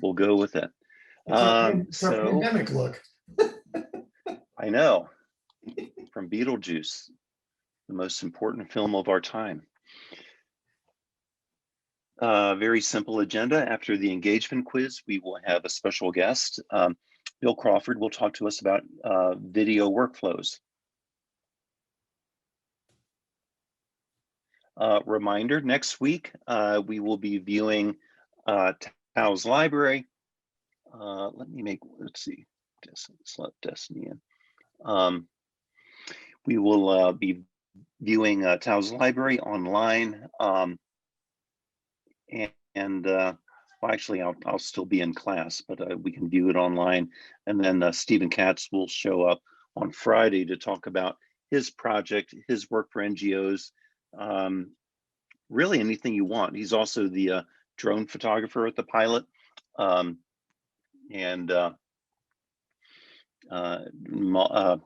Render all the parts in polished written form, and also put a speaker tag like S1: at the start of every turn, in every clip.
S1: We'll go with it.
S2: It's our pandemic look.
S1: I know. From Beetlejuice, the most important film of our time. Very simple agenda. After the engagement quiz, we will have a special guest. Bill Crawford will talk to us about video workflows. Reminder, next week, we will be viewing Tao's library. Let's see, let's let Destiny in. We will be viewing Tao's library online. Well, actually, I'll still be in class, but we can view it online. And then Stephen Katz will show up on Friday to talk about his project, his work for NGOs, really anything you want. He's also the drone photographer at the pilot,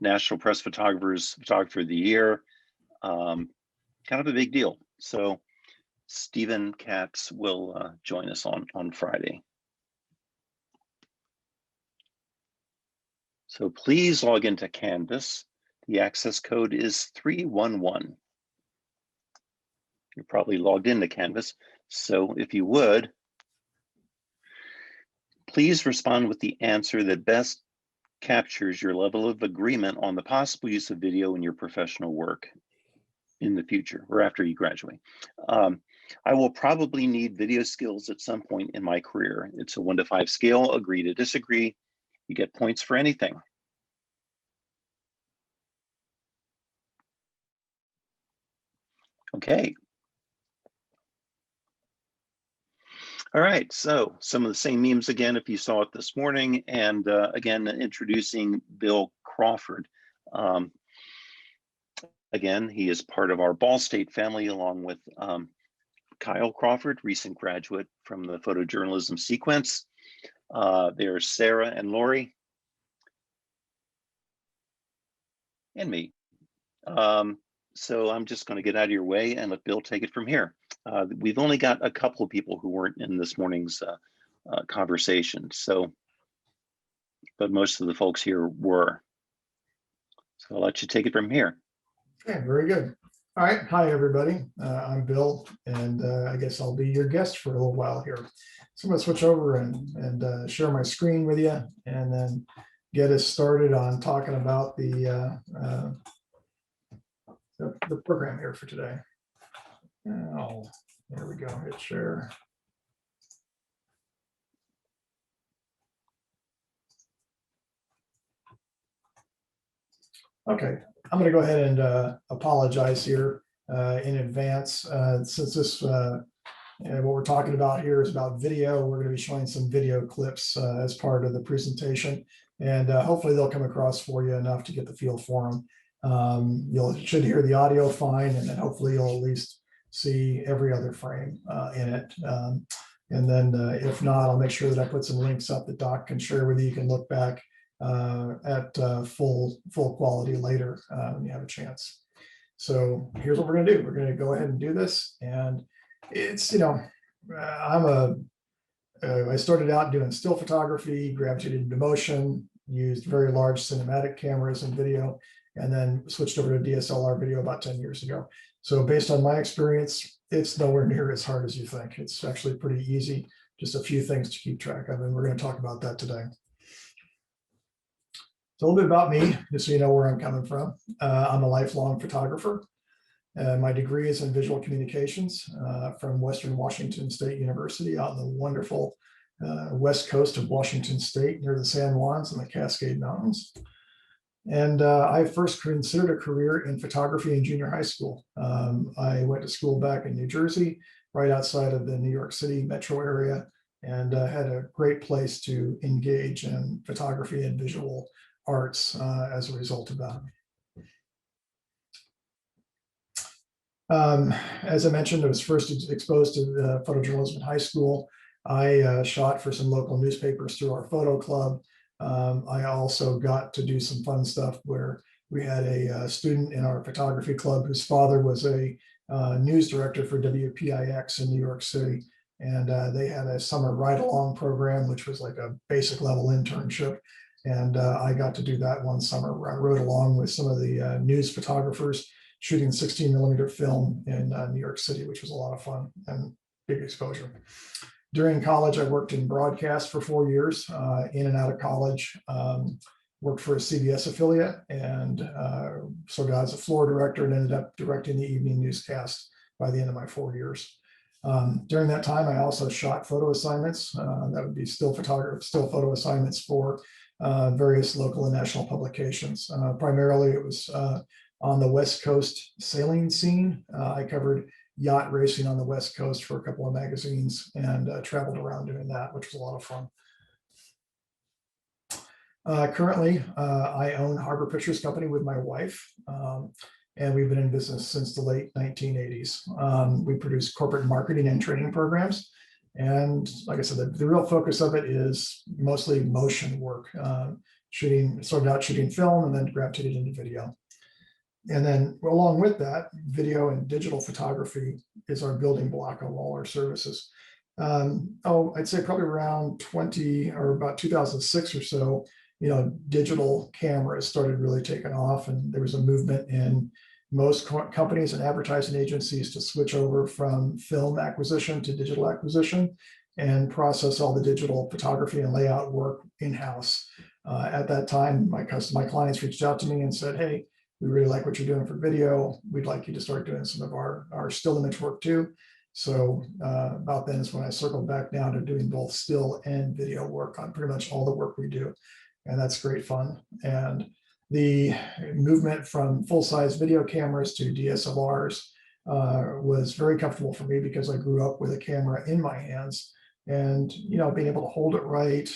S1: National Press Photographer of the Year, kind of a big deal. So Stephen Katz will join us on Friday. So please log into Canvas. The access code is 311. You're probably logged into Canvas. So if you would, please respond with the answer that best captures your level of agreement on the possible use of video in your professional work in the future or after you graduate. I will probably need video skills at some point in my career. It's a 1 to 5 scale, agree to disagree. You get points for anything. Okay. All right, so some of the same memes again, if you saw it this morning, and again, introducing Bill Crawford. Again, he is part of our Ball State family, along with Kyle Crawford, recent graduate from the photojournalism sequence. There's Sarah and Lori. And me. So I'm just going to get out of your way and let Bill take it from here. We've only got a couple of people who weren't in this morning's conversation, but most of the folks here were. So I'll let you take it from here.
S2: Okay, very good. All right, hi everybody. I'm Bill, and I guess I'll be your guest for a little while here. So I'm going to switch over and share my screen with you, and then get us started on talking about the program here for today. Oh, there we go. Hit share. Okay, I'm going to go ahead and apologize here in advance. Since this, what we're talking about here is about video, we're going to be showing some video clips as part of the presentation, and hopefully they'll come across for you enough to get the feel for them. You should hear the audio fine, and then hopefully you'll at least see every other frame in it. And then if not, I'll make sure that I put some links up that Doc can share with you. You can look back at full quality later when you have a chance. So here's what we're going to do. We're going to go ahead and do this. And it's, I started out doing still photography, gravitated into motion, used very large cinematic cameras and video, and then switched over to DSLR video about 10 years ago. So based on my experience, it's nowhere near as hard as you think. It's actually pretty easy, just a few things to keep track of, and we're going to talk about that today. So a little bit about me, just so you know where I'm coming from. I'm a lifelong photographer. My degree is in visual communications from Western Washington State University out in the wonderful west coast of Washington State near the San Juans and the Cascade Mountains. And I first considered a career in photography in junior high school. I went to school back in New Jersey, right outside of the New York City metro area, and had a great place to engage in photography and visual arts as a result of that. As I mentioned, I was first exposed to photojournalism in high school. I shot for some local newspapers through our photo club. I also got to do some fun stuff where we had a student in our photography club whose father was a news director for WPIX in New York City. And they had a summer ride-along program, which was like a basic level internship. And I got to do that one summer. I rode along with some of the news photographers shooting 16mm film in New York City, which was a lot of fun and big exposure. During college, I worked in broadcast for 4 years, in and out of college. Worked for a CBS affiliate and started as a floor director and ended up directing the evening newscast by the end of my 4 years. During that time, I also shot photo assignments. That would be still photo assignments for various local and national publications. Primarily, it was on the West Coast sailing scene. I covered yacht racing on the West Coast for a couple of magazines and traveled around doing that, which was a lot of fun. Currently, I own Harbor Pictures Company with my wife, and we've been in business since the late 1980s. We produce corporate marketing and training programs. And like I said, the real focus of it is mostly motion work, started out shooting film and then gravitated into video. And then along with that, video and digital photography is our building block of all our services. I'd say probably around 20 or about 2006 or so, digital cameras started really taking off, and there was a movement in most companies and advertising agencies to switch over from film acquisition to digital acquisition and process all the digital photography and layout work in-house. At that time, my clients reached out to me and said, "Hey, we really like what you're doing for video. We'd like you to start doing some of our still image work too." So about then is when I circled back down to doing both still and video work on pretty much all the work we do. And that's great fun. And the movement from full-size video cameras to DSLRs was very comfortable for me because I grew up with a camera in my hands, and being able to hold it right,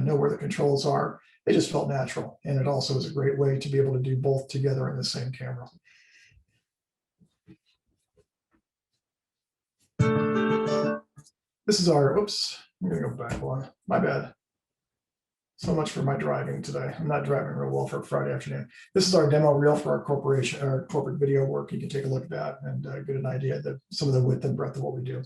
S2: know where the controls are, it just felt natural. And it also was a great way to be able to do both together in the same camera. This is our, oops, I'm gonna go back one, my bad. So much for my driving today. I'm not driving real well for a Friday afternoon. This is our demo reel for our corporation, our corporate video work. You can take a look at that and get an idea of some of the width and breadth of what we do.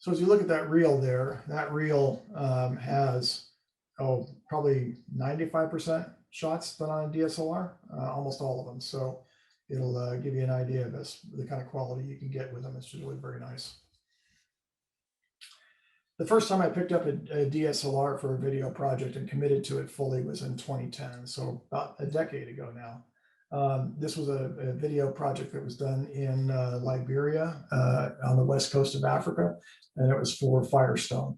S2: So as you look at that reel there, that reel has probably 95% shots done on a DSLR, almost all of them. So it'll give you an idea of the kind of quality you can get with them. It's really very nice. The first time I picked up a DSLR for a video project and committed to it fully was in 2010, so about a decade ago now. This was a video project that was done in Liberia on the west coast of Africa, and it was for Firestone.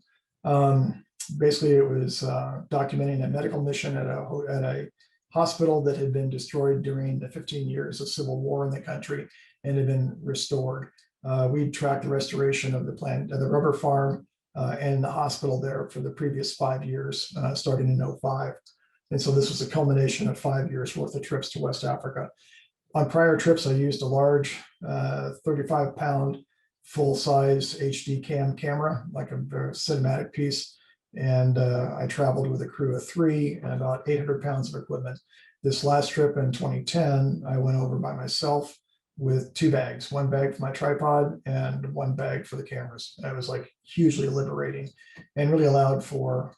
S2: Basically, it was documenting a medical mission at a hospital that had been destroyed during the 15 years of civil war in the country and had been restored. We tracked the restoration of the rubber farm and the hospital there for the previous 5 years, starting in 2005. And so this was a culmination of 5 years worth of trips to West Africa. On prior trips, I used a large 35-pound full-size HD cam camera, like a very cinematic piece. And I traveled with a crew of 3 and about 800 pounds of equipment. This last trip in 2010, I went over by myself with 2 bags, 1 bag for my tripod and 1 bag for the cameras. That was like hugely liberating and really allowed for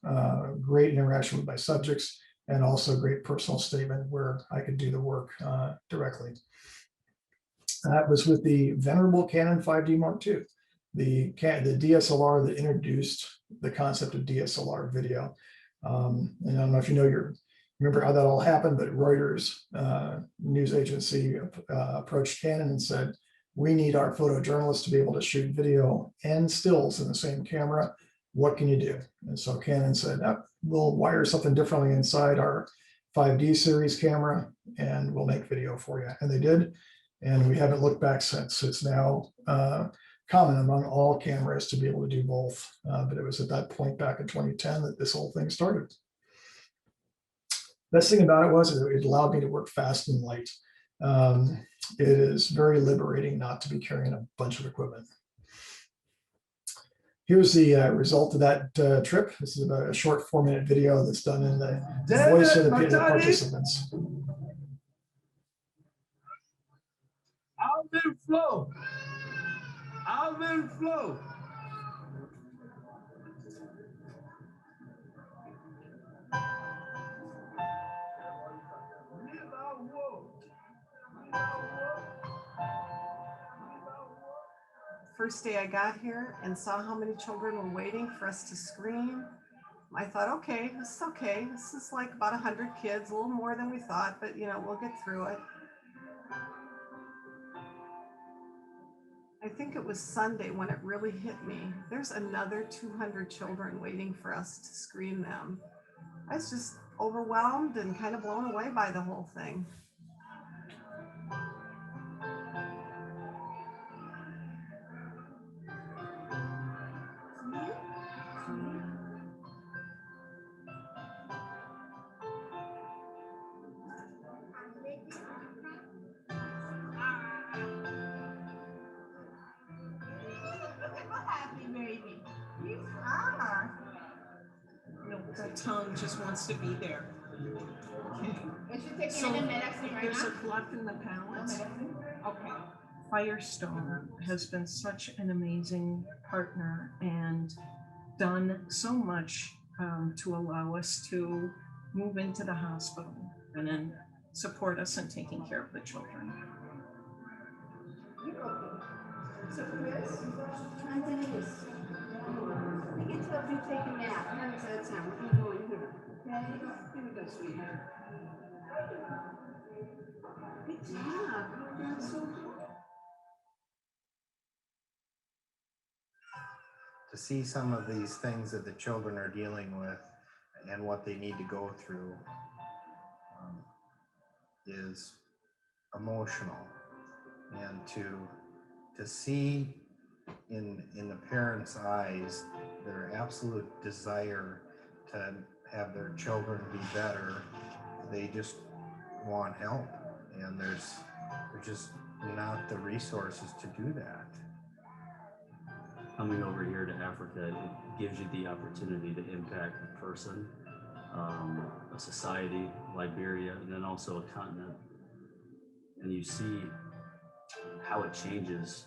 S2: great interaction with my subjects and also great personal statement where I could do the work directly. That was with the venerable Canon 5D Mark II, the DSLR that introduced the concept of DSLR video. And I don't know if you know remember how that all happened, but Reuters news agency approached Canon and said, we need our photojournalists to be able to shoot video and stills in the same camera. What can you do? And so Canon said, we'll wire something differently inside our 5D series camera and we'll make video for you. And they did. And we haven't looked back since. It's now common among all cameras to be able to do both. But it was at that point back in 2010 that this whole thing started. Best thing about it was it allowed me to work fast and light. It is very liberating not to be carrying a bunch of equipment. Here's the result of that trip. This is about a short 4-minute video that's done in the voice of the participants.
S3: Alvin Flow. Alvin Flow.
S4: First day I got here and saw how many children were waiting for us to scream, I thought, okay. This is like about 100 kids, a little more than we thought, but you know, we'll get through it. I think it was Sunday when it really hit me. There's another 200 children waiting for us to screen them. I was just overwhelmed and kind of blown away by the whole thing.
S5: The tongue just wants to be there.
S6: So
S5: there's a cleft in the palate. Okay. Firestone has been such an amazing partner and done so much to allow us to move into the hospital and then support us in taking care of the children.
S6: So Chris, I'm Denise. I get to help you take a nap. How does that sound? We're gonna go in here. Okay? Here we go, sweetheart. Good job. You're doing so good.
S7: To see some of these things that the children are dealing with and what they need to go through is emotional, and to see in the parents' eyes their absolute desire to have their children be better. They just want help, and there's just not the resources to do that.
S8: Coming over here to Africa, it gives you the opportunity to impact a person, a society, Liberia, and then also a continent. And you see how it changes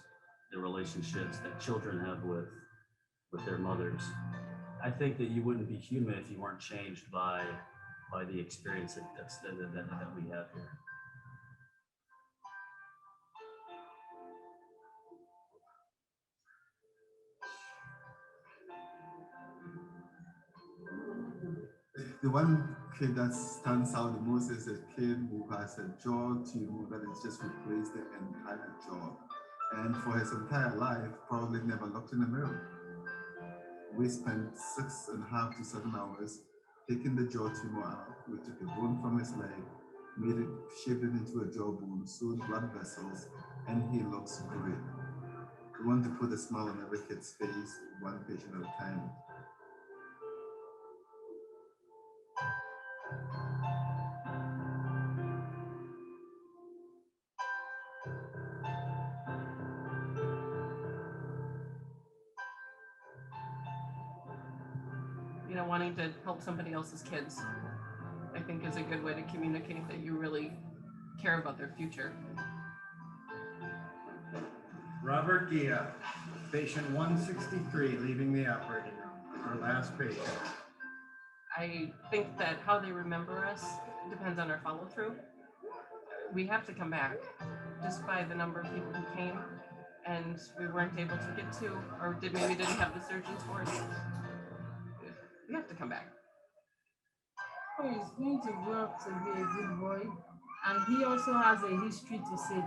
S8: the relationships that children have with their mothers. I think that you wouldn't be human if you weren't changed by the experience that we have here.
S3: The one kid that stands out the most is a kid who has a jaw tumor that has just replaced the entire jaw. And for his entire life, probably never looked in the mirror. We spent 6.5 to 7 hours taking the jaw tumor out. We took a bone from his leg, made it, shaped it into a jawbone, sewed blood vessels, and he looks great. We want to put a smile on every kid's face, one patient at a time.
S4: You know, wanting to help somebody else's kids, I think, is a good way to communicate that you really care about their future.
S7: Robert Gia, patient 163, leaving the operating room, our last patient.
S4: I think that how they remember us depends on our follow through. We have to come back just by the number of people who came and we weren't able to get to, or maybe didn't have the surgeons for us. We have to come back.
S9: So he's going to grow up to be a good boy. And he also has a history to say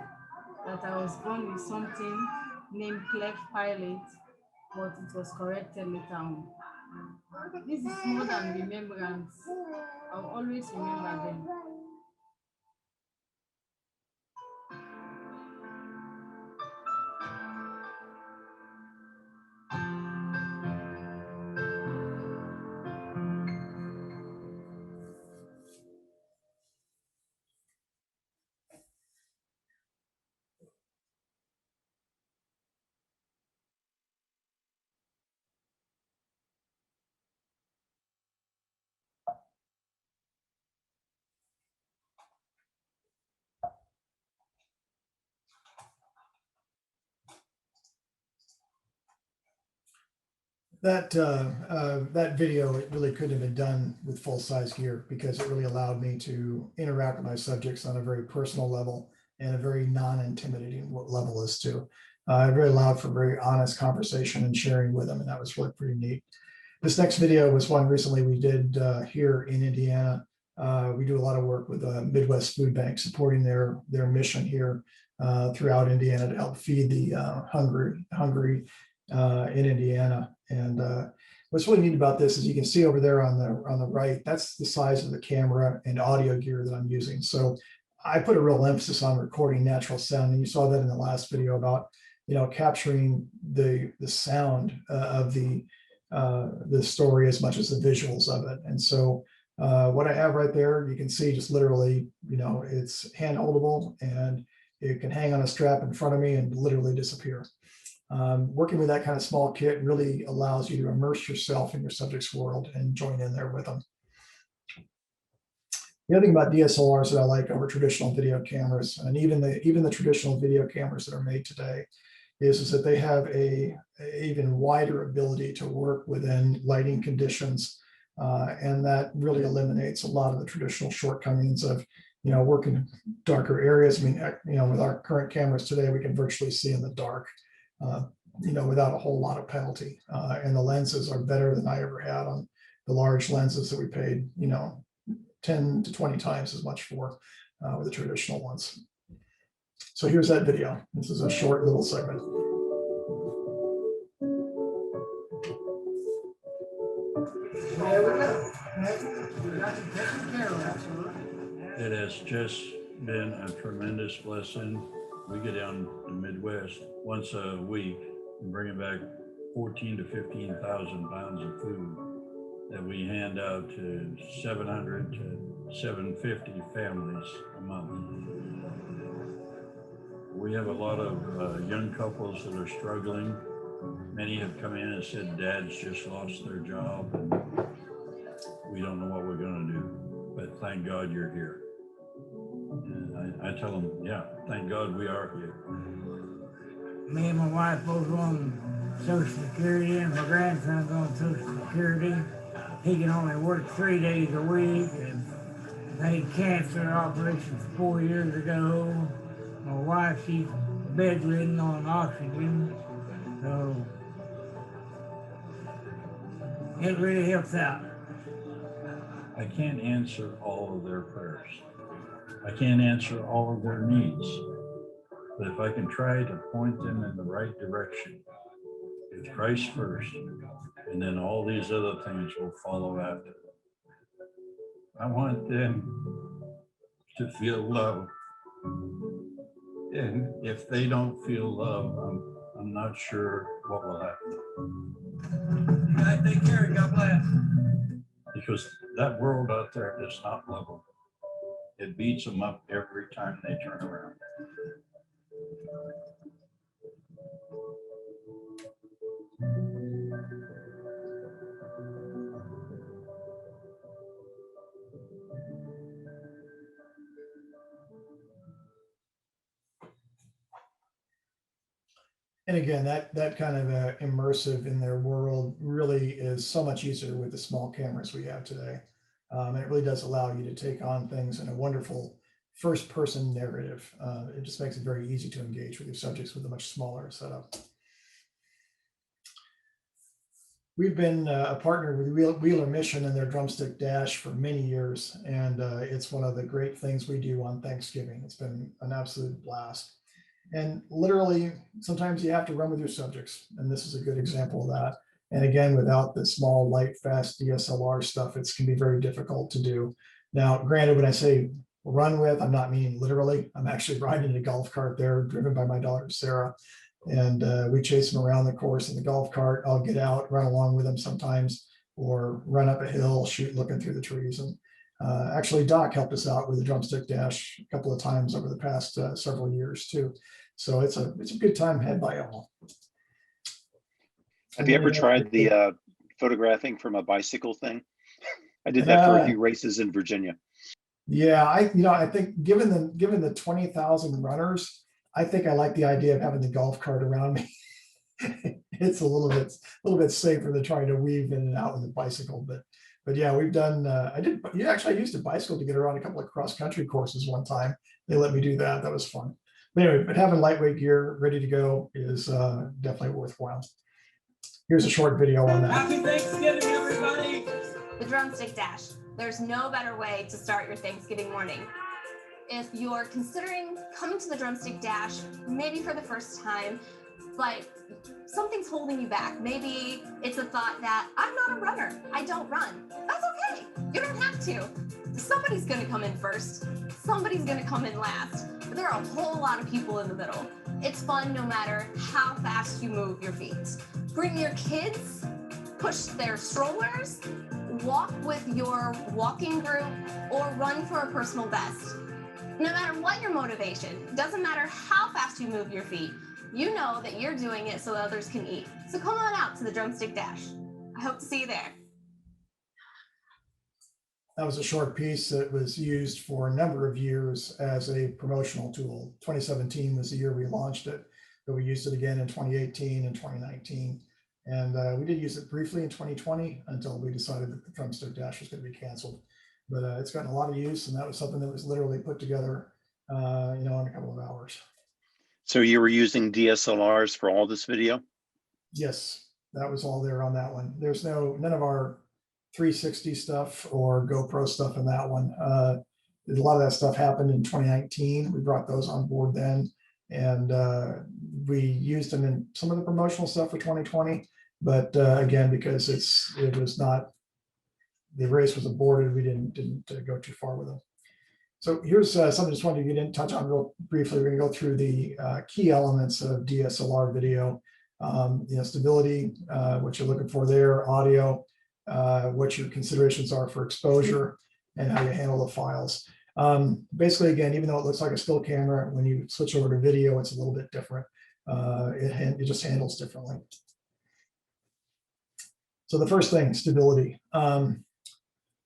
S9: that I was born with something named cleft pilot, but it was corrected later on. This is more than remembrance. I'll always remember them.
S2: That video, it really couldn't have been done with full size gear because it really allowed me to interact with my subjects on a very personal level and a very non-intimidating level as too. It really allowed for very honest conversation and sharing with them, and that was really pretty neat. This next video was one recently we did here in Indiana. We do a lot of work with Midwest Food Bank, supporting their mission here throughout Indiana to help feed the hungry in Indiana. And what's really neat about this is you can see over there on the right, that's the size of the camera and audio gear that I'm using. So I put a real emphasis on recording natural sound, and you saw that in the last video about capturing the sound of the story as much as the visuals of it. And so what I have right there, you can see just literally, it's hand holdable and it can hang on a strap in front of me and literally disappear. Working with that kind of small kit really allows you to immerse yourself in your subject's world and join in there with them. The other thing about DSLRs that I like over traditional video cameras, and even the traditional video cameras that are made today, is that they have a even wider ability to work within lighting conditions, and that really eliminates a lot of the traditional shortcomings of working in darker areas. I mean, with our current cameras today, we can virtually see in the dark, without a whole lot of penalty. And the lenses are better than I ever had on the large lenses that we paid, 10 to 20 times as much for with the traditional ones. So here's that video. This is a short little segment.
S10: It has just been a tremendous blessing. We get down to the Midwest once a week and bring back 14 to 15,000 pounds of food that we hand out to 700 to 750 families a month. We have a lot of young couples that are struggling. Many have come in and said, Dad's just lost their job and we don't know what we're going to do, but thank God you're here. And I tell them, yeah, thank God we are here.
S11: Me and my wife both on Social Security, and my grandson's on Social Security. He can only work 3 days a week, and they had cancer operations 4 years ago. My wife, she's bedridden on oxygen, so it really helps out.
S10: I can't answer all of their prayers. I can't answer all of their needs. But if I can try to point them in the right direction, it's Christ first, and then all these other things will follow after. I want them to feel love. And if they don't feel love, I'm not sure what will happen.
S11: You guys take care. God bless.
S10: Because that world out there does not love them. It beats them up every time they turn around.
S2: And again, that kind of immersive in their world really is so much easier with the small cameras we have today. And it really does allow you to take on things in a wonderful first-person narrative. It just makes it very easy to engage with your subjects with a much smaller setup. We've been a partner with Wheeler Mission and their drumstick dash for many years, and it's one of the great things we do on Thanksgiving. It's been an absolute blast. And literally, sometimes you have to run with your subjects, and this is a good example of that. And again, without the small, light, fast DSLR stuff, it can be very difficult to do. Now, granted, when I say run with, I'm not meaning literally. I'm actually riding a golf cart there, driven by my daughter, Sarah. And we chase them around the course in the golf cart. I'll get out, run along with them sometimes, or run up a hill, shoot, looking through the trees. And actually, Doc helped us out with the drumstick dash a couple of times over the past several years too. So it's a good time had by all.
S1: Have you ever tried the photographing from a bicycle thing? I did that for a few races in Virginia.
S2: Yeah, I think given the 20,000 runners, I think I like the idea of having the golf cart around me. It's a little bit safer than trying to weave in and out with a bicycle. But yeah, we've done. I used a bicycle to get around a couple of cross country courses one time. They let me do that. That was fun. But anyway, but having lightweight gear ready to go is definitely worthwhile. Here's a short video on that.
S12: Happy Thanksgiving, everybody!
S13: The drumstick dash. There's no better way to start your Thanksgiving morning. If you're considering coming to the drumstick dash, maybe for the first time, but something's holding you back. Maybe it's a thought that I'm not a runner. I don't run. That's okay. You don't have to. Somebody's going to come in first. Somebody's going to come in last. But there are a whole lot of people in the middle. It's fun no matter how fast you move your feet. Bring your kids, push their strollers, walk with your walking group, or run for a personal best. No matter what your motivation, doesn't matter how fast you move your feet, you know that you're doing it so others can eat. So come on out to the drumstick dash. I hope to see you there.
S2: That was a short piece that was used for a number of years as a promotional tool. 2017 was the year we launched it, but we used it again in 2018 and 2019. And we did use it briefly in 2020 until we decided that the drumstick dash was going to be canceled. But it's gotten a lot of use, and that was something that was literally put together, in a couple of hours.
S1: So you were using DSLRs for all this video?
S2: Yes, that was all there on that one. There's none of our 360 stuff or GoPro stuff in that one. A lot of that stuff happened in 2019. We brought those on board then, and we used them in some of the promotional stuff for 2020. But again, because it was not, the race was aborted, we didn't go too far with them. So here's something I just wanted to get in touch on real briefly. We're going to go through the key elements of DSLR video. Stability, what you're looking for there, audio, what your considerations are for exposure, and how you handle the files. Basically, again, even though it looks like a still camera, when you switch over to video, it's a little bit different. It just handles differently. So the first thing, stability.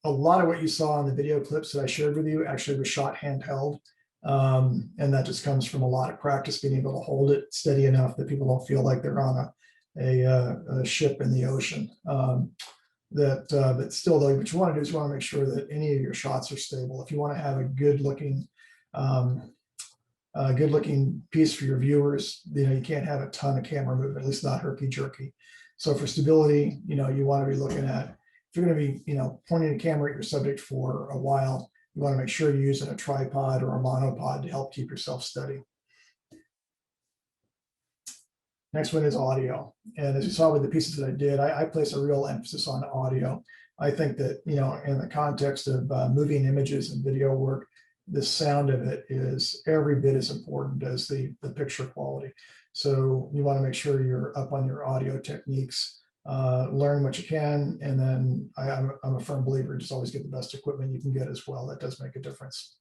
S2: A lot of what you saw in the video clips that I shared with you actually was shot handheld. And that just comes from a lot of practice being able to hold it steady enough that people don't feel like they're on a ship in the ocean. But still, though, what you want to do is you want to make sure that any of your shots are stable. If you want to have a good looking piece for your viewers, you can't have a ton of camera movement, at least not herky jerky. So for stability, you want to be looking at, if you're going to be, pointing a camera at your subject for a while, you want to make sure you're using a tripod or a monopod to help keep yourself steady. Next one is audio. And as you saw with the pieces that I did, I place a real emphasis on audio. I think that, in the context of moving images and video work, the sound of it is every bit as important as the picture quality. So you want to make sure you're up on your audio techniques, learn what you can, and then I'm a firm believer, just always get the best equipment you can get as well. That does make a difference.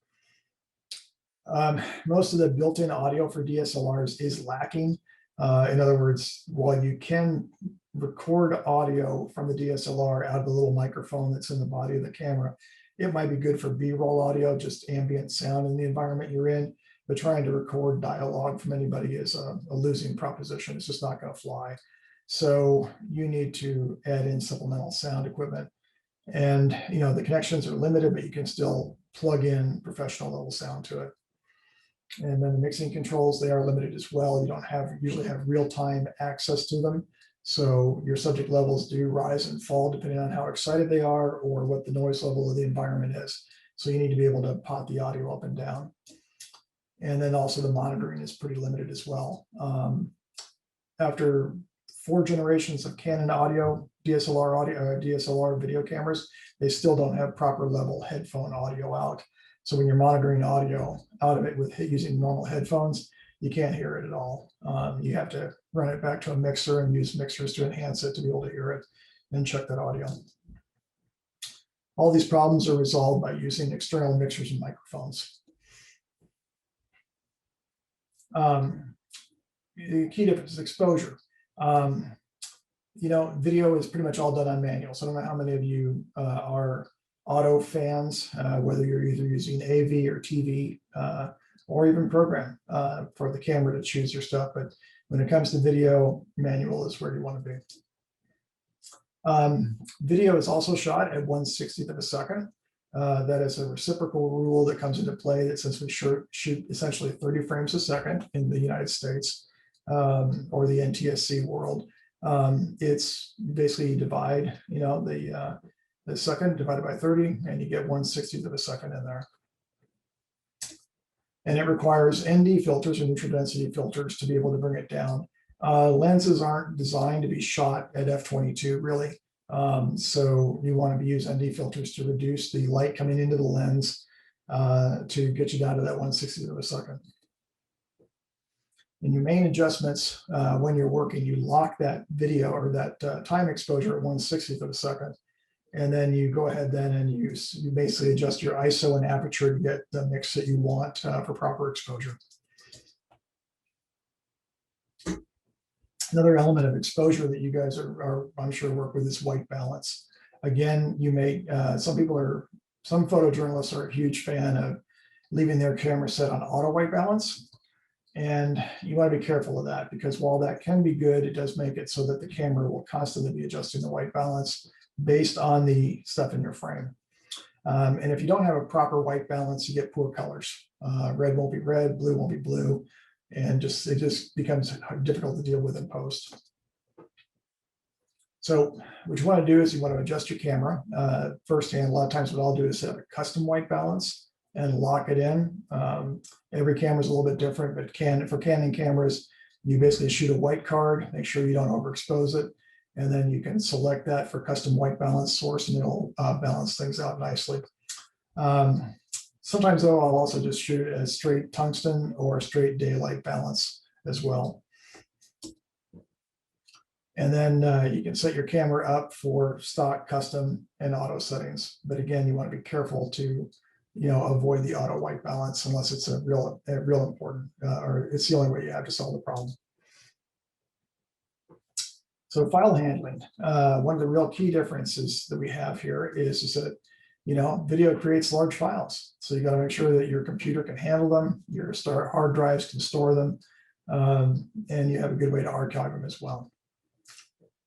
S2: Most of the built-in audio for DSLRs is lacking. In other words, while you can record audio from the DSLR out of the little microphone that's in the body of the camera, it might be good for B-roll audio, just ambient sound in the environment you're in, but trying to record dialogue from anybody is a losing proposition. It's just not going to fly. So you need to add in supplemental sound equipment. And the connections are limited, but you can still plug in professional level sound to it. And then the mixing controls, they are limited as well. You don't usually have real-time access to them. So your subject levels do rise and fall depending on how excited they are or what the noise level of the environment is. So you need to be able to pot the audio up and down. And then also the monitoring is pretty limited as well. After 4 generations of Canon audio, DSLR video cameras, they still don't have proper level headphone audio out. So when you're monitoring audio out of it with using normal headphones, you can't hear it at all. You have to run it back to a mixer and use mixers to enhance it to be able to hear it and check that audio. All these problems are resolved by using external mixers and microphones. The key difference is exposure. You know, video is pretty much all done on manual. So I don't know how many of you are auto fans, whether you're either using AV or TV or even program for the camera to choose your stuff. But when it comes to video, manual is where you want to be. Video is also shot at 1/60th of a second. That is a reciprocal rule that comes into play that since we shoot essentially 30 frames a second in the United States or the NTSC world, it's basically divide, you know, the second divided by 30, and you get 1/60th of a second in there. And it requires ND filters or neutral density filters to be able to bring it down. Lenses aren't designed to be shot at f/22 really. So you want to use ND filters to reduce the light coming into the lens to get you down to that 1/60th of a second. And your main adjustments when you're working, you lock that video or that time exposure at 1/60th of a second. And then you go ahead then and you basically adjust your ISO and aperture to get the mix that you want for proper exposure. Another element of exposure that you guys are I'm sure work with is white balance. Again, you may, some photojournalists are a huge fan of leaving their camera set on auto white balance. And you want to be careful of that because while that can be good, it does make it so that the camera will constantly be adjusting the white balance based on the stuff in your frame. And if you don't have a proper white balance, you get poor colors. Red won't be red, blue won't be blue, and it just becomes difficult to deal with in post. So what you want to do is you want to adjust your camera firsthand. A lot of times what I'll do is set up a custom white balance and lock it in. Every camera is a little bit different, but for Canon cameras, you basically shoot a white card, make sure you don't overexpose it, and then you can select that for custom white balance source and it'll balance things out nicely. Sometimes though, I'll also just shoot a straight tungsten or straight daylight balance as well. And then you can set your camera up for stock, custom, and auto settings. But again, you want to be careful to, avoid the auto white balance unless it's a real important, or it's the only way you have to solve the problem. So file handling, one of the real key differences that we have here is that, video creates large files. So you got to make sure that your computer can handle them, your hard drives can store them, and you have a good way to archive them as well.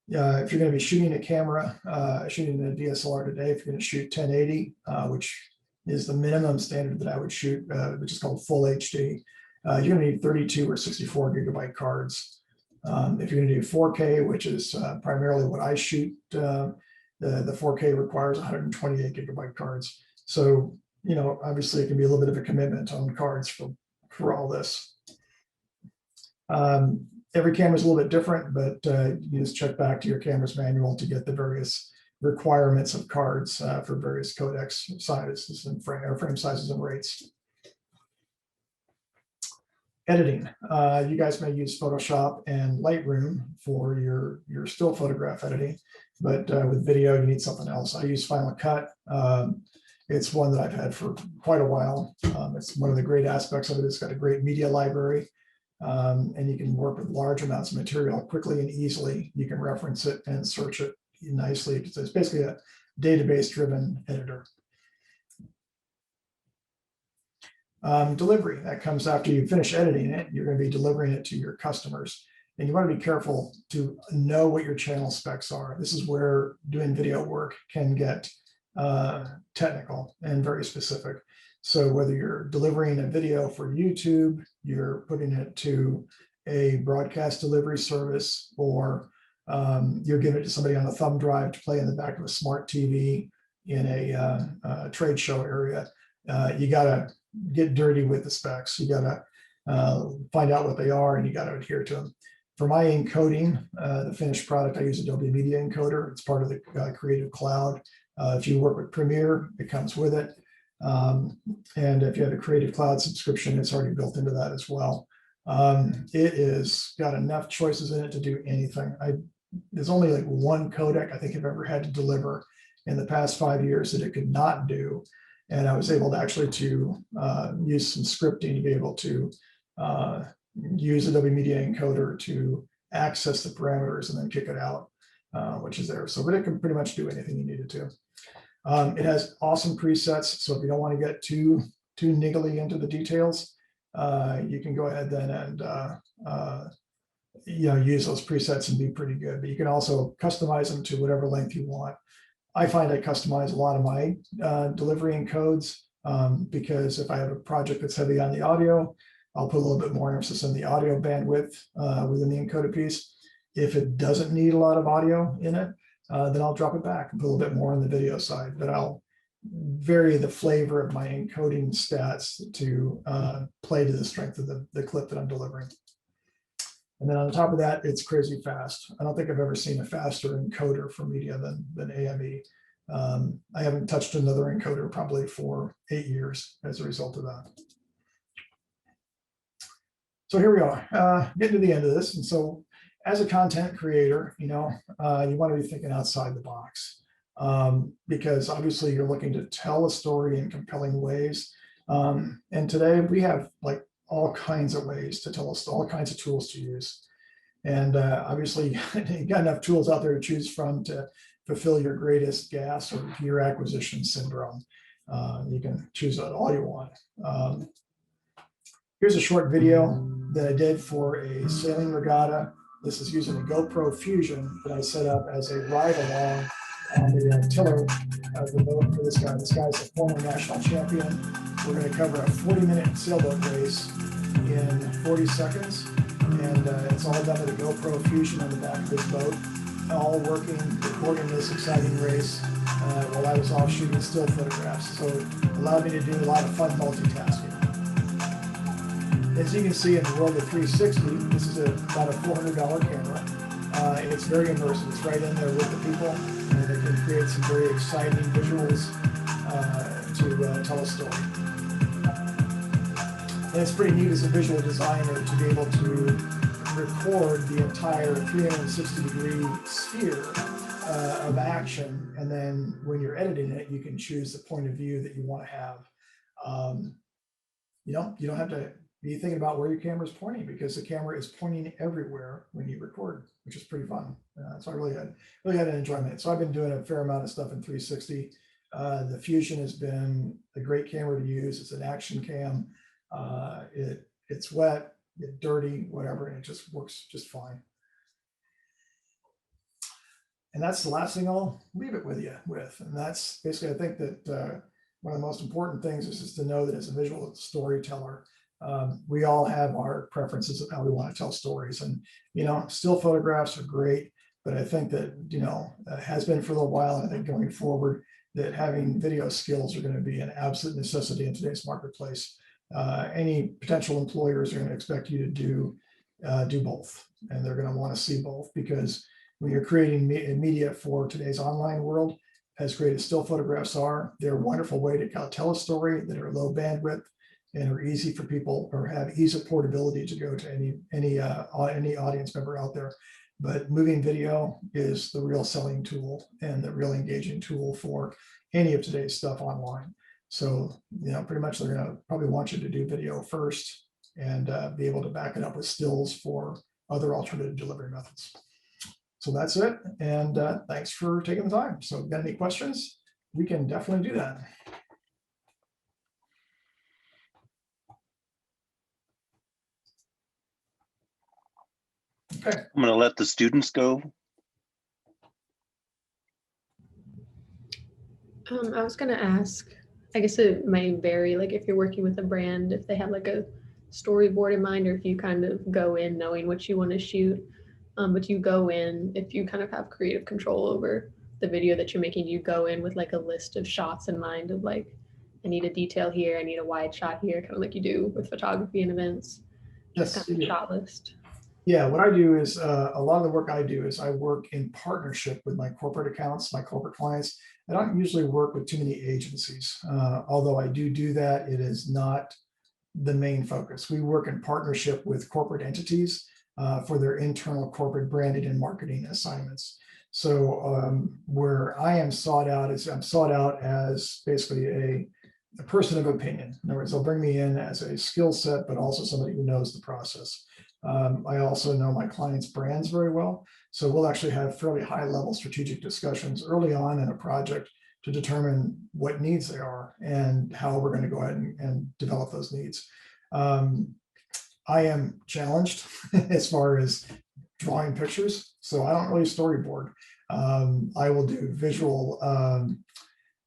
S2: If you're going to be shooting a camera, shooting a DSLR today, if you're going to shoot 1080, which is the minimum standard that I would shoot, which is called full HD, you're going to need 32 or 64 gigabyte cards. If you're going to do 4K, which is primarily what I shoot, the 4K requires 128 gigabyte cards. So, obviously it can be a little bit of a commitment on cards for all this. Every camera is a little bit different, but you just check back to your camera's manual to get the various requirements of cards for various codecs sizes and frame sizes and rates. Editing. You guys may use Photoshop and Lightroom for your still photograph editing, but with video, you need something else. I use Final Cut. It's one that I've had for quite a while. It's one of the great aspects of it. It's got a great media library, and you can work with large amounts of material quickly and easily. You can reference it and search it nicely. It's basically a database-driven editor. Delivery, that comes after you finish editing it. You're going to be delivering it to your customers. And you want to be careful to know what your channel specs are. This is where doing video work can get technical and very specific. So whether you're delivering a video for YouTube, you're putting it to a broadcast delivery service, or You'll give it to somebody on a thumb drive to play in the back of a smart TV in a trade show area. You got to get dirty with the specs. You got to find out what they are, and you got to adhere to them. For my encoding, the finished product, I use Adobe Media Encoder. It's part of the Creative Cloud. If you work with Premiere, it comes with it. And if you have a Creative Cloud subscription, it's already built into that as well. It is got enough choices in it to do anything. There's only like one codec I think I've ever had to deliver in the past 5 years that it could not do. And I was able to actually use some scripting to be able to use Adobe Media Encoder to access the parameters and then kick it out, which is there. So, but it can pretty much do anything you need it to. It has awesome presets. So if you don't want to get too niggly into the details, you can go ahead then and use those presets and be pretty good. But you can also customize them to whatever length you want. I find I customize a lot of my delivery encodes because if I have a project that's heavy on the audio, I'll put a little bit more emphasis on the audio bandwidth within the encoded piece. If it doesn't need a lot of audio in it, then I'll drop it back and put a little bit more on the video side. But I'll vary the flavor of my encoding stats to play to the strength of the clip that I'm delivering. And then on top of that, it's crazy fast. I don't think I've ever seen a faster encoder for media than AME. I haven't touched another encoder probably for 8 years as a result of that. So here we are, getting to the end of this. And so as a content creator, you want to be thinking outside the box because obviously you're looking to tell a story in compelling ways. And today we have like all kinds of ways to tell us, all kinds of tools to use. And obviously you got enough tools out there to choose from to fulfill your greatest gas or gear acquisition syndrome. You can choose all you want. Here's a short video that I did for a sailing regatta. This is using a GoPro Fusion that I set up as a ride along on the tiller of the boat for this guy. This guy's a former national champion. We're going to cover a 40-minute sailboat race in 40 seconds. And it's all done with a GoPro Fusion on the back of his boat, all working, recording this exciting race while I was off shooting still photographs. So it allowed me to do a lot of fun multitasking. As you can see in the world of 360, this is about a $400 camera. It's very immersive. It's right in there with the people, and it can create some very exciting visuals to tell a story. And it's pretty neat as a visual designer to be able to record the entire 360-degree sphere of action, and then when you're editing it, you can choose the point of view that you want to have. You don't have to be thinking about where your camera is pointing because the camera is pointing everywhere when you record, which is pretty fun. So I really had an enjoyment. So I've been doing a fair amount of stuff in 360. The Fusion has been a great camera to use. It's an action cam. It's wet, it's dirty, whatever, and it just works just fine. And that's the last thing I'll leave it with you with. And that's basically, I think that one of the most important things is just to know that as a visual storyteller, we all have our preferences of how we want to tell stories. And, still photographs are great, but I think that, has been for a little while. And I think going forward that having video skills are going to be an absolute necessity in today's marketplace. Any potential employers are going to expect you to do both. And they're going to want to see both because when you're creating media for today's online world, as great as still photographs are, they're a wonderful way to tell a story that are low bandwidth and are easy for people or have ease of portability to go to any audience member out there. But moving video is the real selling tool and the real engaging tool for any of today's stuff online. So, pretty much they're going to probably want you to do video first and be able to back it up with stills for other alternative delivery methods. So that's it. And thanks for taking the time. So got any questions? We can definitely do that. Okay.
S1: I'm going to let the students go.
S14: I was going to ask, I guess it might vary, like if you're working with a brand, if they have like a storyboard in mind, or if you kind of go in knowing what you want to shoot. But you go in, if you kind of have creative control over the video that you're making, you go in with like a list of shots in mind of like, I need a detail here, I need a wide shot here, kind of like you do with photography and events. Just
S2: Yes,
S14: kind of
S2: you
S14: a
S2: do.
S14: shot list.
S2: Yeah, what I do is a lot of the work I do is I work in partnership with my corporate accounts, my corporate clients. I don't usually work with too many agencies. Although I do that, it is not the main focus. We work in partnership with corporate entities for their internal corporate branding and marketing assignments. So where I am sought out is I'm sought out as basically a person of opinion. In other words, they'll bring me in as a skill set, but also somebody who knows the process. I also know my clients' brands very well. So we'll actually have fairly high level strategic discussions early on in a project to determine what needs they are and how we're going to go ahead and develop those needs. I am challenged as far as drawing pictures, so I don't really storyboard. I will do visual,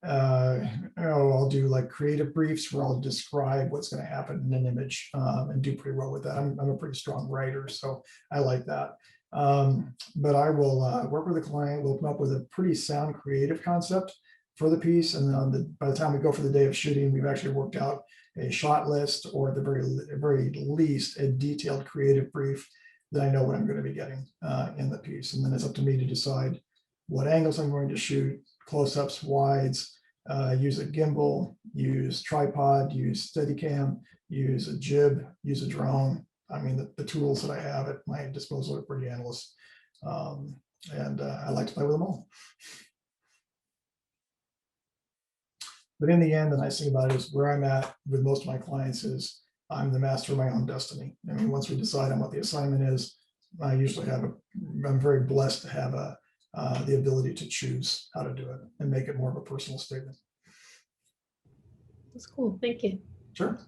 S2: I'll do like creative briefs where I'll describe what's going to happen in an image and do pretty well with that. I'm a pretty strong writer, so I like that. But I will work with the client. We'll come up with a pretty sound creative concept for the piece, and then by the time we go for the day of shooting, we've actually worked out a shot list, or at the very least a detailed creative brief that I know what I'm going to be getting in the piece. And then it's up to me to decide what angles I'm going to shoot, close-ups, wides, use a gimbal, use tripod, use Steadicam, use a jib, use a drone. I mean, the tools that I have at my disposal are pretty endless. And I like to play with them all. But in the end, the nice thing about it is where I'm at with most of my clients is I'm the master of my own destiny. I mean, once we decide on what the assignment is, I usually I'm very blessed to have the ability to choose how to do it and make it more of a personal statement.
S14: That's cool. Thank you.
S2: Sure.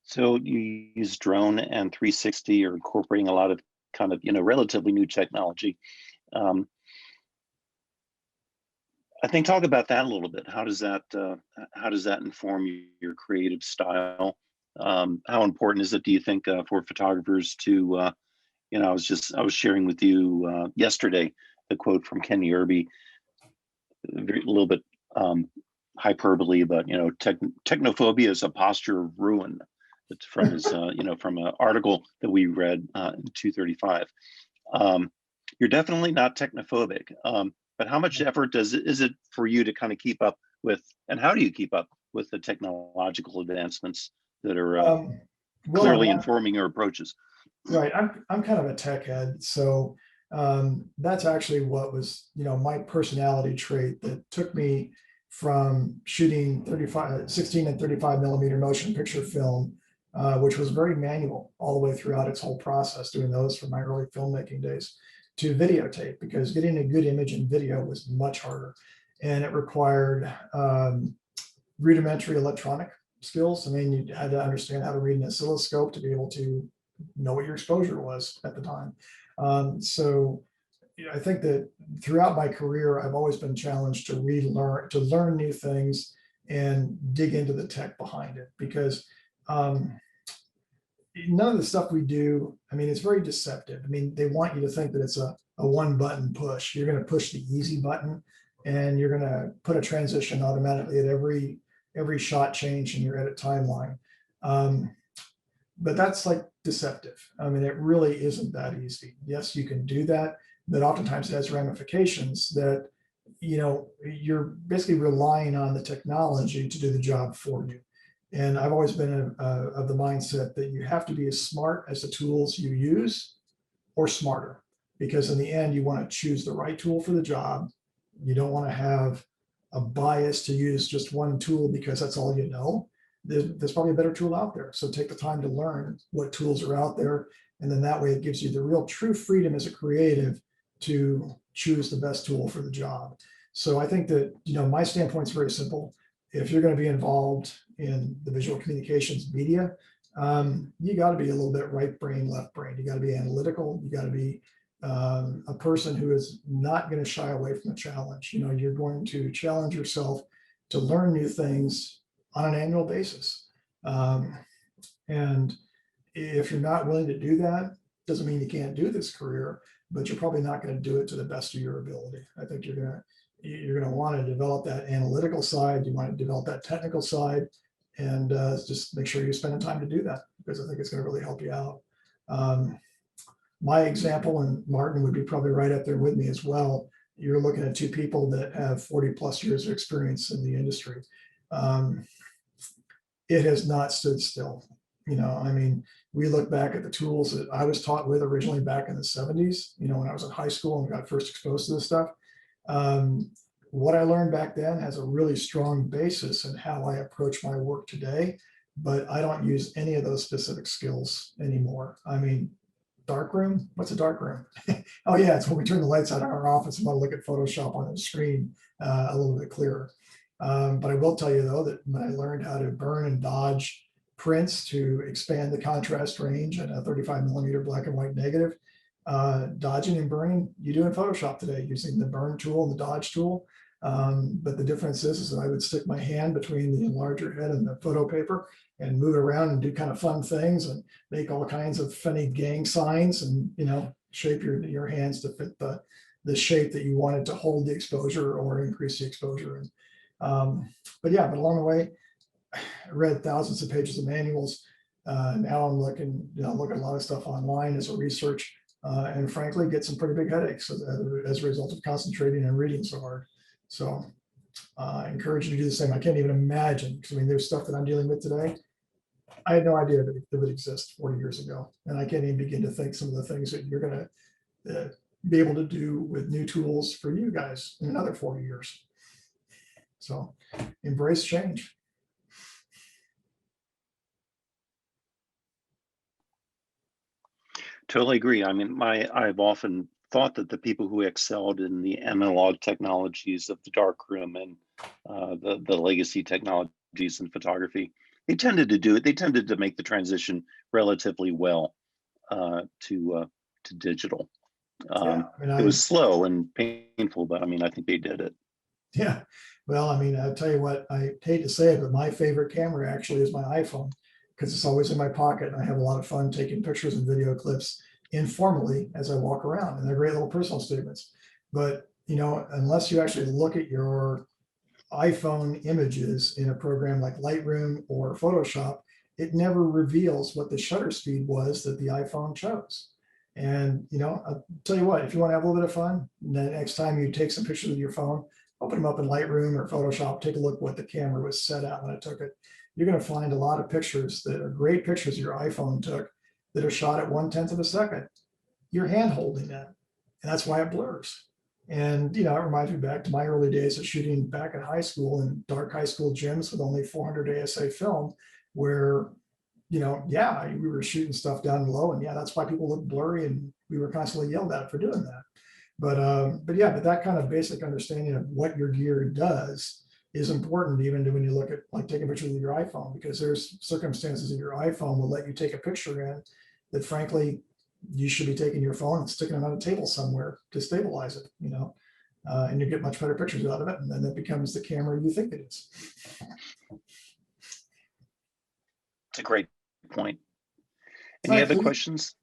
S1: So you use drone and 360. You're incorporating a lot of kind of, relatively new technology. I think talk about that a little bit. How does that inform your creative style? How important is it, do you think, for photographers to, I was sharing with you yesterday the quote from Kenny Irby, a little bit hyperbole, but technophobia is a posture of ruin. It's from his, from an article that we read in 235. You're definitely not technophobic. But how much effort is it for you to kind of keep up with, and how do you keep up with the technological advancements that are clearly informing your approaches?
S2: Right, I'm kind of a tech head, so that's actually what was, my personality trait that took me from shooting 16 and 35 millimeter motion picture film, which was very manual all the way throughout its whole process, doing those for my early filmmaking days, to videotape, because getting a good image in video was much harder, and it required rudimentary electronic skills. I mean, you had to understand how to read an oscilloscope to be able to know what your exposure was at the time. So I think that throughout my career, I've always been challenged to learn new things and dig into the tech behind it, because none of the stuff we do, I mean, it's very deceptive. I mean, they want you to think that it's a one button push. You're going to push the easy button and you're going to put a transition automatically at every shot change in your edit timeline. But that's like deceptive. I mean, it really isn't that easy. Yes, you can do that, but oftentimes it has ramifications that, you're basically relying on the technology to do the job for you. And I've always been of the mindset that you have to be as smart as the tools you use, or smarter, because in the end, you want to choose the right tool for the job. You don't want to have a bias to use just one tool because that's all you know. There's probably a better tool out there. So take the time to learn what tools are out there. And then that way it gives you the real true freedom as a creative to choose the best tool for the job. So I think that, my standpoint is very simple. If you're going to be involved in the visual communications media, you got to be a little bit right brain, left brain. You got to be analytical. You got to be a person who is not going to shy away from a challenge. You're going to challenge yourself to learn new things on an annual basis. And if you're not willing to do that, Doesn't mean you can't do this career, but you're probably not going to do it to the best of your ability. I think you're going to want to develop that analytical side. You want to develop that technical side, and just make sure you're spending time to do that, because I think it's going to really help you out. My example, and Martin would be probably right up there with me as well. You're looking at two people that have 40 plus years of experience in the industry. It has not stood still. You know, I mean, we look back at the tools that I was taught with originally back in the 70s, you know, when I was in high school and got first exposed to this stuff. What I learned back then has a really strong basis in how I approach my work today, but I don't use any of those specific skills anymore. I mean, darkroom, what's a darkroom? Oh yeah, it's when we turn the lights out in our office and want to look at Photoshop on the screen a little bit clearer. But I will tell you though, that when I learned how to burn and dodge prints to expand the contrast range at a 35mm black and white negative, dodging and burning, you do in Photoshop today using the burn tool and the dodge tool. But the difference is that I would stick my hand between the enlarger head and the photo paper and move it around and do kind of fun things and make all kinds of funny gang signs and, you know, shape your hands to fit the shape that you wanted to hold the exposure or increase the exposure. And but along the way, I read thousands of pages of manuals. Now I'm looking, look at a lot of stuff online as a research, and frankly, get some pretty big headaches as a result of concentrating and reading so hard. So I encourage you to do the same. I can't even imagine, because I mean, there's stuff that I'm dealing with today. I had no idea that it would exist 40 years ago. And I can't even begin to think some of the things that you're going to be able to do with new tools for you guys in another 40 years. So embrace change.
S1: Totally agree. I mean, I've often thought that the people who excelled in the analog technologies of the darkroom and the legacy technologies in photography, they tended to do it. They tended to make the transition relatively well to digital. It was slow and painful, but I mean, I think they did it.
S2: Yeah. Well, I mean, I'll tell you what, I hate to say it, but my favorite camera actually is my iPhone, because it's always in my pocket. And I have a lot of fun taking pictures and video clips informally as I walk around, and they're great little personal statements. But, unless you actually look at your iPhone images in a program like Lightroom or Photoshop, it never reveals what the shutter speed was that the iPhone chose. And, I'll tell you what, if you want to have a little bit of fun, the next time you take some pictures with your phone, open them up in Lightroom or Photoshop, take a look what the camera was set at when I took it. You're going to find a lot of pictures that are great pictures your iPhone took that are shot at 1/10 of a second. You're hand holding that, and that's why it blurs. And, it reminds me back to my early days of shooting back in high school in dark high school gyms with only 400 ASA film, where, we were shooting stuff down low, and that's why people look blurry, and we were constantly yelled at for doing that. But that kind of basic understanding of what your gear does is important, even when you look at like taking pictures with your iPhone, because there's circumstances that your iPhone will let you take a picture in that frankly, you should be taking your phone and sticking it on a table somewhere to stabilize it, and you get much better pictures out of it. And then it becomes the camera you think it is.
S1: It's a great point. Any other questions?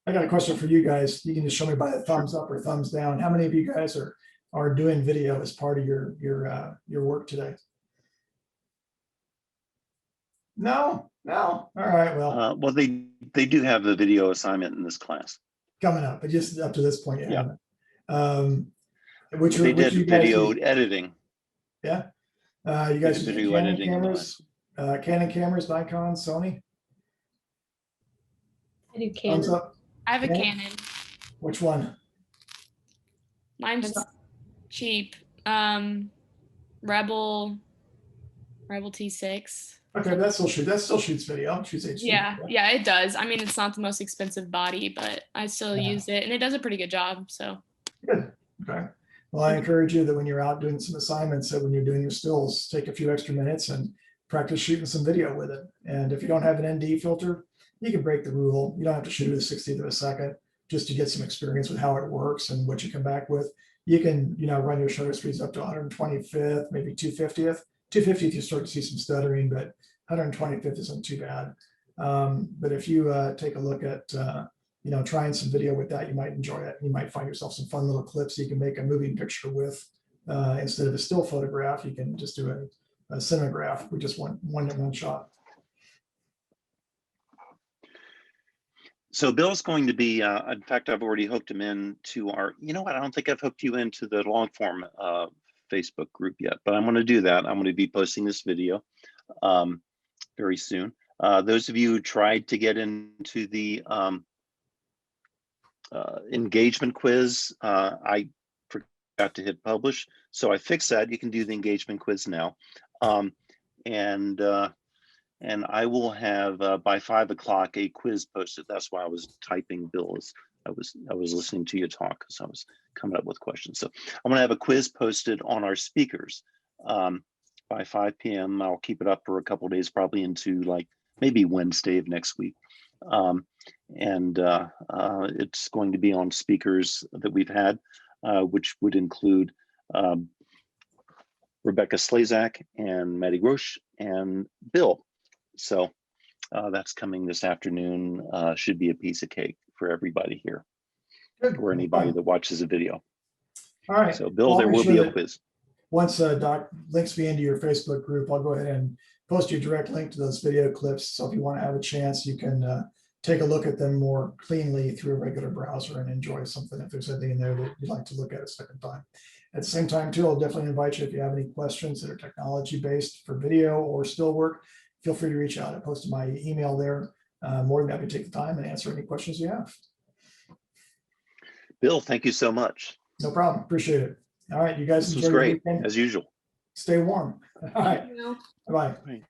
S2: I got a question for you guys. You can just show me by a thumbs up or thumbs down. How many of you guys are doing video as part of your work today? No. All right. Well,
S1: well, they do have a video assignment in this class
S2: coming up, but just up to this point, you haven't. Which
S1: they did
S2: you guys
S1: video
S2: do?
S1: editing.
S2: Yeah. You guys use
S1: video
S2: Canon
S1: editing
S2: cameras, Nikon, Sony.
S14: I do Canon.
S2: Thumbs up.
S15: I have a Canon.
S2: Which one?
S15: Mine's cheap. Rebel T6.
S2: Okay, that still shoots video. Shoots HD.
S15: Yeah, it does. I mean, it's not the most expensive body, but I still use it, and it does a pretty good job. So
S2: good. Okay. Well, I encourage you that when you're out doing some assignments, that when you're doing your stills, take a few extra minutes and practice shooting some video with it. And if you don't have an ND filter, you can break the rule. You don't have to shoot at a 60th of a second just to get some experience with how it works and what you come back with. You can, run your shutter speeds up to 125th, maybe 250th. 250th, you start to see some stuttering, but 125th isn't too bad. But if you take a look at, trying some video with that, you might enjoy it. You might find yourself some fun little clips you can make a moving picture with. Instead of a still photograph, you can just do a cinematograph. We just want one shot.
S1: So Bill's going to be, in fact, I've already hooked him into our, you know what, I don't think I've hooked you into the long form Facebook group yet, but I'm going to do that. I'm going to be posting this video very soon. Those of you who tried to get into the engagement quiz, I forgot to hit publish. So I fixed that. You can do the engagement quiz now. And I will have by 5 o'clock a quiz posted. That's why I was typing Bill as I was listening to you talk, because I was coming up with questions. So I'm going to have a quiz posted on our speakers by 5 p.m. I'll keep it up for a couple of days, probably into like maybe Wednesday of next week. It's going to be on speakers that we've had, which would include Rebecca Slazak and Maddie Grosh and Bill. So that's coming this afternoon. Should be a piece of cake for everybody here.
S2: Good.
S1: Or anybody that watches the video.
S2: All right.
S1: So Bill,
S2: Well,
S1: there will be a quiz.
S2: Once Doc links me into your Facebook group, I'll go ahead and post your direct link to those video clips. So if you want to have a chance, you can take a look at them more cleanly through a regular browser and enjoy something if there's anything in there that you'd like to look at a second time. At the same time, too, I'll definitely invite you if you have any questions that are technology based for video or still work. Feel free to reach out. I posted my email there. More than happy to take the time and answer any questions you have.
S1: Bill, thank you so much.
S2: No problem. Appreciate it. All right, you guys.
S1: This was great, as usual.
S2: Stay warm. All right. Bye-bye.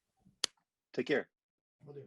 S1: Take care.
S2: Will do.